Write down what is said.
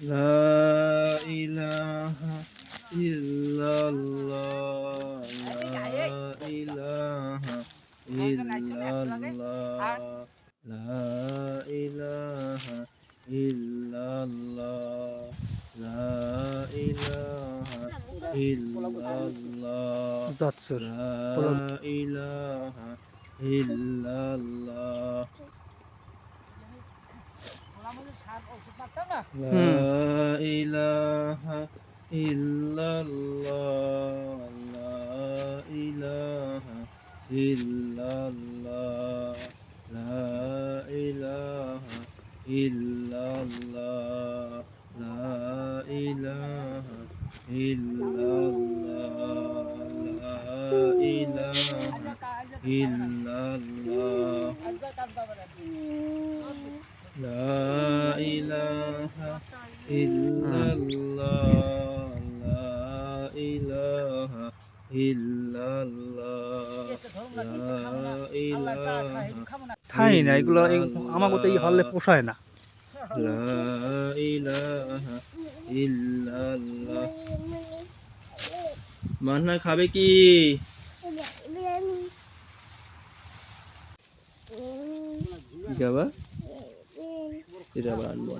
لا إله إلا الله لا إله إلا الله لا إله إلا الله لا إله إلا الله لا إله إلا الله لا إله إلا الله لا إله إلا الله لا إله إلا الله لا إله إلا الله لا إله إلا الله لا إله إلا الله لا إله إلا الله لا إله খাই না এগুলো, আমাকে তো এই হলে পোষায় না। لا إله إلا الله মান্না খাবে কি? কি খাবা? এটা আবার আনবো।